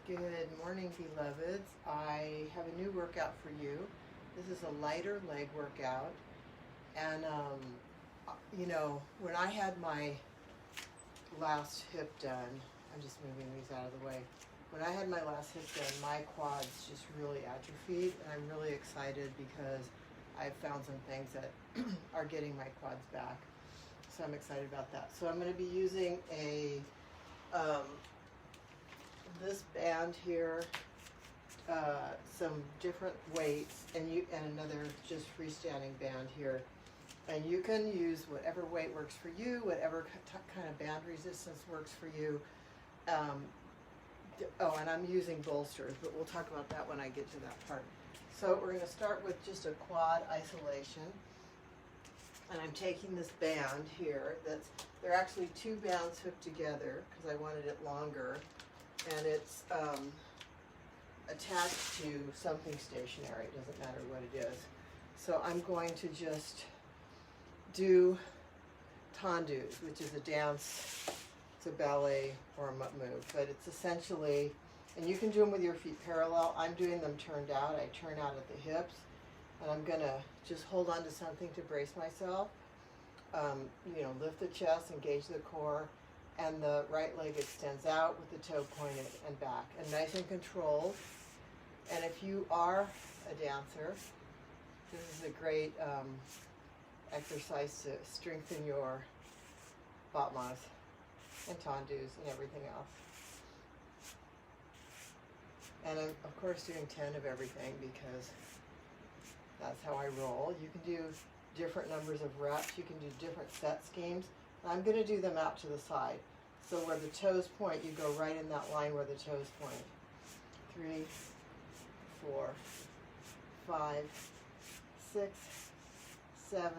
Good morning, beloveds. I have a new workout for you. This is a lighter leg workout. And, when I had my last hip done, I'm just moving these out of the way. When I had my last hip done, my quads just really atrophied. And I'm really excited because I've found some things that are getting my quads back. So I'm excited about that. So I'm going to be using this band here, some different weights, and another just freestanding band here. And you can use whatever weight works for you, whatever kind of band resistance works for you. And I'm using bolsters, but we'll talk about that when I get to that part. So we're going to start with just a quad isolation. And I'm taking this band here. They're actually two bands hooked together because I wanted it longer. And it's attached to something stationary. It doesn't matter what it is. So I'm going to just do tendus, which is a dance. It's a ballet or a move, but it's essentially, and you can do them with your feet parallel. I'm doing them turned out. I turn out at the hips, and I'm gonna just hold on to something to brace myself. Lift the chest, engage the core, and the right leg extends out with the toe pointed and back, and nice and controlled. And if you are a dancer, this is a great exercise to strengthen your batmas and tendus and everything else. And I'm, of course, doing 10 of everything because that's how I roll. You can do different numbers of reps. You can do different set schemes. I'm going to do them out to the side. So where the toes point, you go right in that line where the toes point. 3, 4, 5, 6, 7,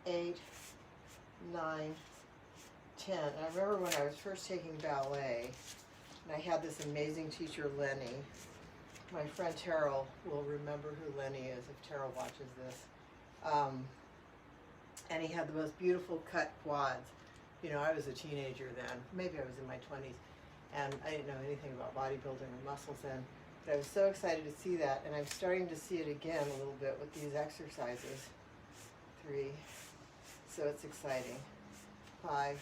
8, 9, 10. And I remember when I was first taking ballet, and I had this amazing teacher, Lenny. My friend Terrell will remember who Lenny is if Terrell watches this. And he had the most beautiful cut quads. I was a teenager then. Maybe I was in my 20s. And I didn't know anything about bodybuilding or muscles then. But I was so excited to see that. And I'm starting to see it again a little bit with these exercises. 3. So it's exciting. 5,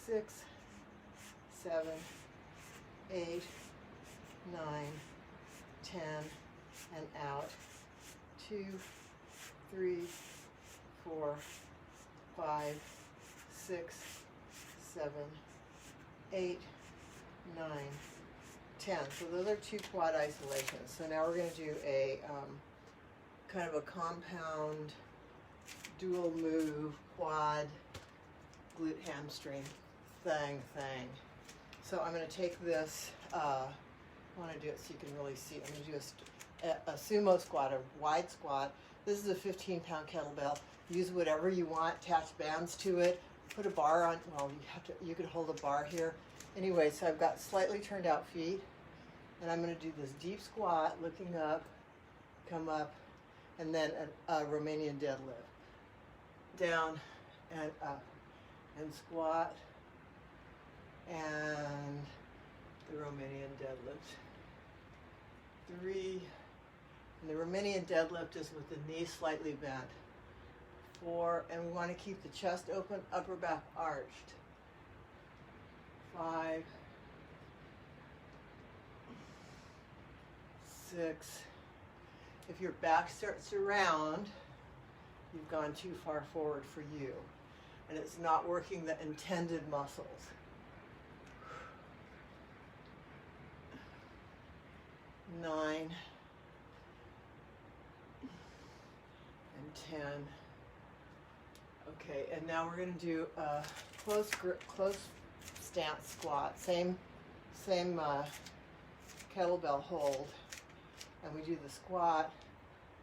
6, 7, 8, 9, 10, and out. 2, 3, 4, 5, 6, 7, 8, 9, 10. So those are 2 quad isolations. So now we're going to do a kind of a compound dual move quad glute hamstring thing. So I'm going to take this, I want to do it so you can really see. I'm going to do a sumo squat, a wide squat. This is a 15-pound kettlebell. Use whatever you want, attach bands to it, put a bar on, you could hold a bar here. Anyway, so I've got slightly turned out feet, and I'm going to do this deep squat, looking up, come up, and then a Romanian deadlift. Down and up, and squat, and the Romanian deadlift. 3, and the Romanian deadlift is with the knee slightly bent. 4, and we want to keep the chest open, upper back arched. 5, 6. If your back starts to round, you've gone too far forward for you, and it's not working the intended muscles. 9 and 10. Okay, and now we're going to do a close stance squat. Same kettlebell hold, and we do the squat,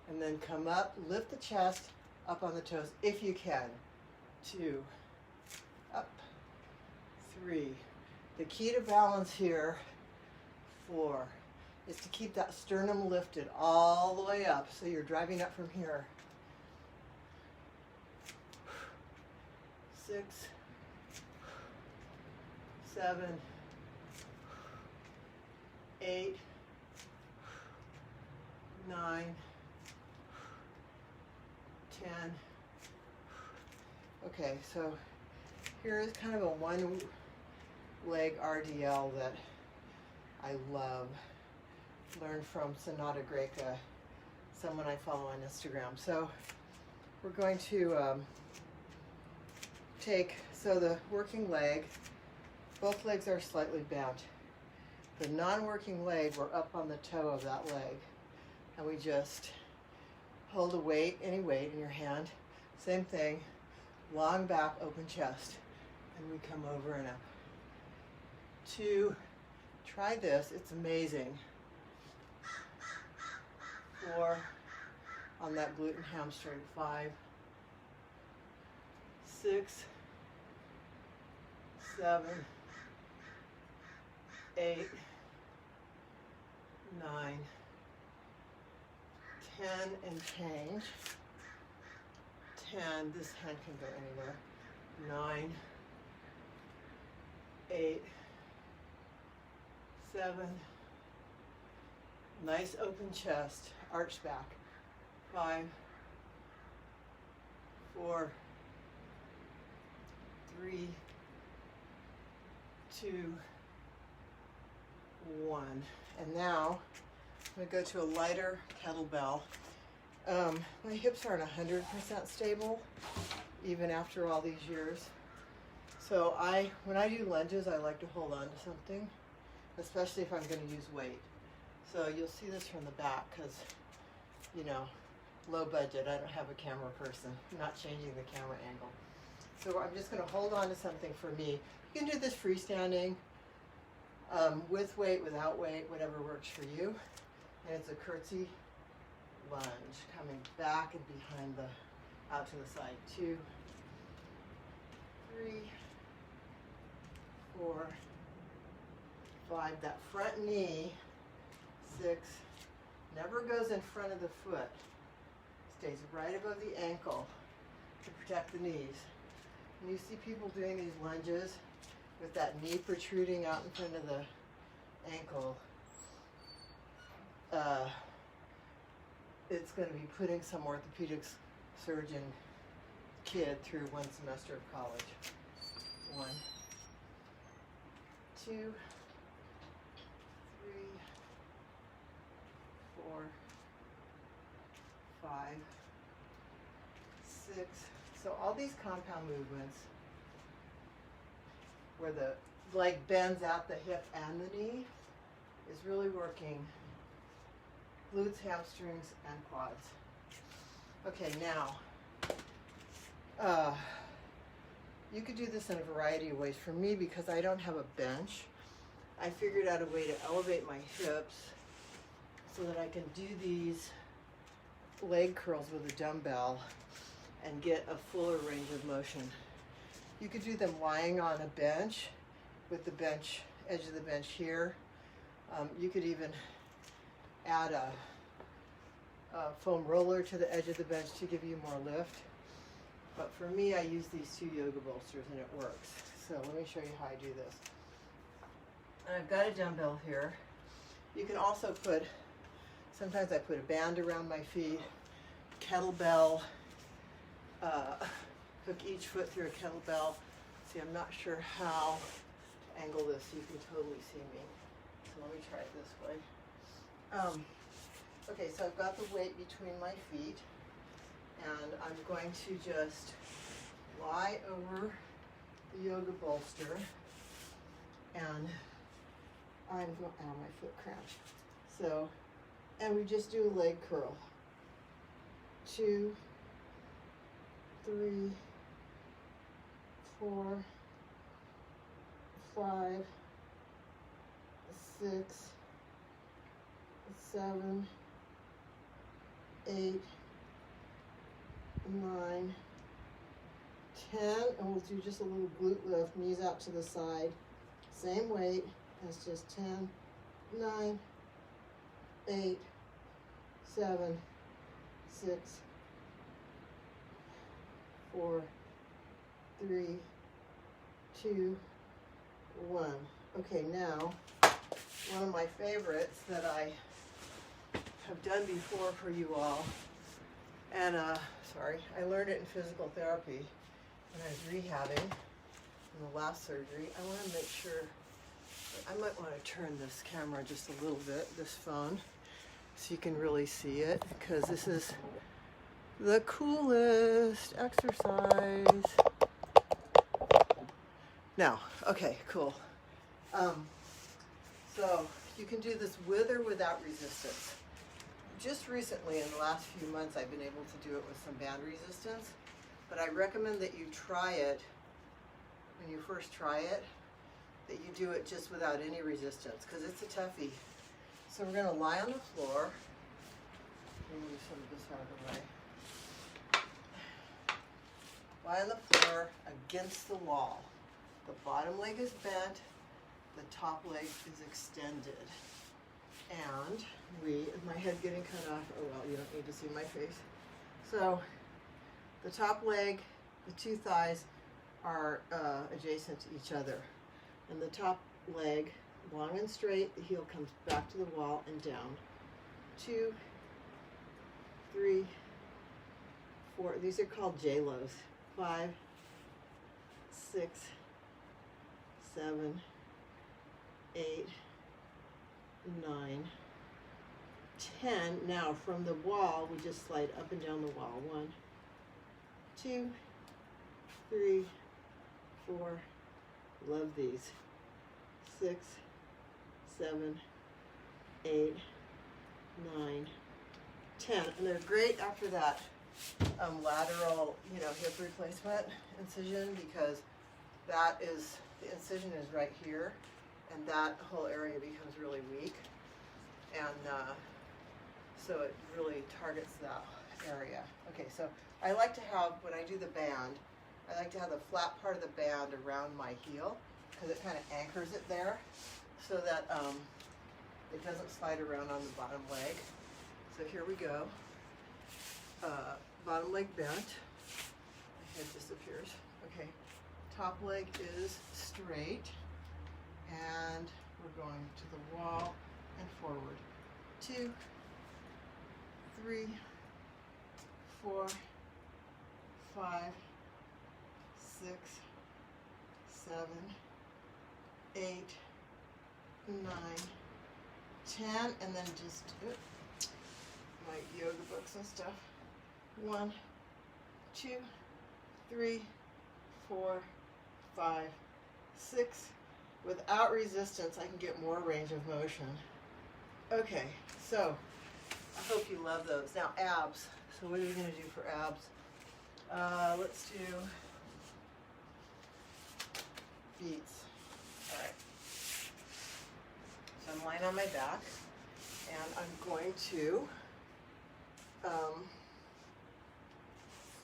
and then come up, lift the chest up on the toes if you can. 2, up, 3. The key to balance here, 4, is to keep that sternum lifted all the way up, so you're driving up from here. 6, 7, 8, 9, 10. Okay, so here is kind of a one leg RDL that I love. Learned from Sonata Greca, someone I follow on Instagram. So we're going to so the working leg, both legs are slightly bent. The non-working leg, we're up on the toe of that leg. And we just hold a weight, any weight in your hand. Same thing, long back, open chest. And we come over and up. 2, try this, it's amazing. 4, on that glute and hamstring. 5, 6, 7, 8, 9, 10, and change. 10, this hand can go anywhere. 9, 8, 7, nice open chest, arch back. 5, 4, 3, 2, 1. And now I'm going to go to a lighter kettlebell. My hips aren't 100% stable, even after all these years. So when I do lunges, I like to hold on to something, especially if I'm going to use weight. So you'll see this from the back because, you know, low budget. I don't have a camera person. I'm not changing the camera angle. So I'm just going to hold on to something for me. You can do this freestanding, with weight, without weight, whatever works for you. And it's a curtsy lunge, coming back and behind out to the side. 2, 3, 4, 5. That front knee. 6, never goes in front of the foot. Stays right above the ankle to protect the knees. And you see people doing these lunges with that knee protruding out in front of the ankle. It's going to be putting some orthopedics surgeon kid through 1 semester of college. 1, 2, 3, 4, 5, 6. So all these compound movements where the leg bends out the hip and the knee is really working glutes, hamstrings, and quads. Okay, now, you could do this in a variety of ways. For me, because I don't have a bench, I figured out a way to elevate my hips so that I can do these leg curls with a dumbbell and get a fuller range of motion. You could do them lying on a bench with the bench, edge of the bench here. You could even add a foam roller to the edge of the bench to give you more lift. But for me, I use these 2 yoga bolsters and it works. So let me show you how I do this. And I've got a dumbbell here. You can also sometimes I put a band around my feet, kettlebell, hook each foot through a kettlebell. See, I'm not sure how to angle this so you can totally see me. So let me try it this way. Okay, so I've got the weight between my feet, and I'm going to just lie over the yoga bolster, and my foot cramped. So, and we just do a leg curl. 2, 3, 4, 5, 6, 7, 8, 9, 10, and we'll do just a little glute lift, knees out to the side. Same weight as just 10, 9, 8, 7, 6, 4, 3, 2, 1. Okay, now one of my favorites that I have done before for you all. And sorry, I learned it in physical therapy when I was rehabbing in the last surgery. I want to make sure, I might want to turn this camera just a little bit, this phone, so you can really see it, because this is the coolest exercise. Now, okay, cool. So you can do this with or without resistance. Just recently, in the last few months, I've been able to do it with some band resistance, but I recommend that you try it, when you first try it, that you do it just without any resistance, because it's a toughie. So we're going to lie on the floor. Let me move some of this out of the way. Lie on the floor against the wall. The bottom leg is bent, the top leg is extended. And my head getting cut off, oh well, you don't need to see my face. So the top leg, the two thighs are adjacent to each other. And the top leg, long and straight, the heel comes back to the wall and down. 2, 3, 4, these are called J-Los. 5, 6, 7, 8, 9, 10. Now from the wall, we just slide up and down the wall. 1, 2, 3, 4. Love these. 6, 7, 8, 9, 10. And they're great after that lateral, hip replacement incision, because that is, the incision is right here, and that whole area becomes really weak, and so it really targets that area. Okay, so I like to have, when I do the band, I like to have the flat part of the band around my heel, because it kind of anchors it there, so that it doesn't slide around on the bottom leg. So here we go. Bottom leg bent. My head disappears. Okay. Top leg is straight. And we're going to the wall and forward. 2, 3, 4, 5, 6, 7, 8, 9, 10, and then just my yoga books and stuff. 1, 2, 3, 4, 5, 6. Without resistance, I can get more range of motion. Okay, so I hope you love those. Now abs. So what are we going to do for abs? Let's do beats. All right. So I'm lying on my back, and I'm going to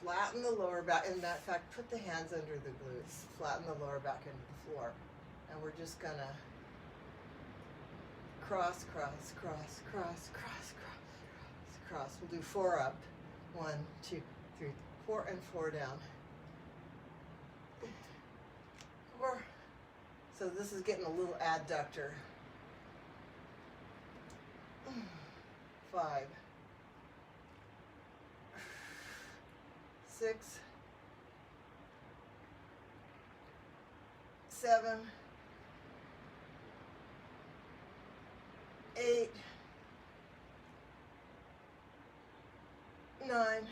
flatten the lower back. In fact, put the hands under the glutes. Flatten the lower back into the floor. And we're just gonna cross, cross, cross, cross, cross, cross, cross. We'll do 4 up. 1, 2, 3, 4, and 4 down. 4. So this is getting a little adductor. 5, 6, 7, 8, 9,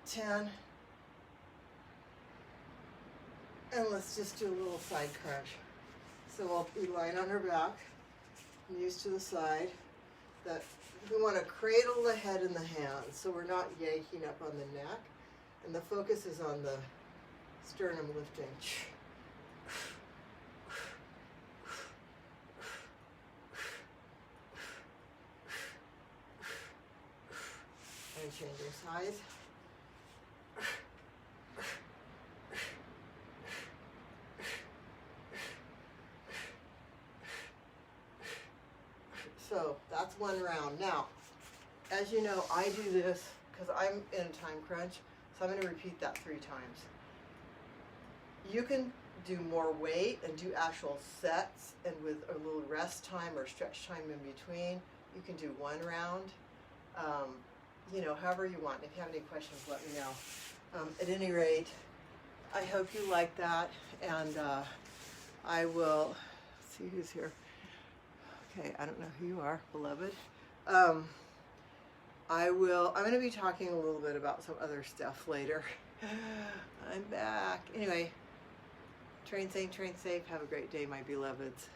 10, and let's just do a little side crunch. So we'll be lying on her back, knees to the side. That we want to cradle the head in the hands, so we're not yanking up on the neck, and the focus is on the sternum lifting. And changing sides. So that's one round. Now, as you know, I do this because I'm in a time crunch, so I'm going to repeat that 3 times. You can do more weight and do actual sets, and with a little rest time or stretch time in between, you can do one round. You know, however you want. If you have any questions, let me know. At any rate, I hope you like that, and I will see who's here. Okay, I don't know who you are, beloved. I'm going to be talking a little bit about some other stuff later. I'm back. Anyway, train safe, have a great day, my beloveds.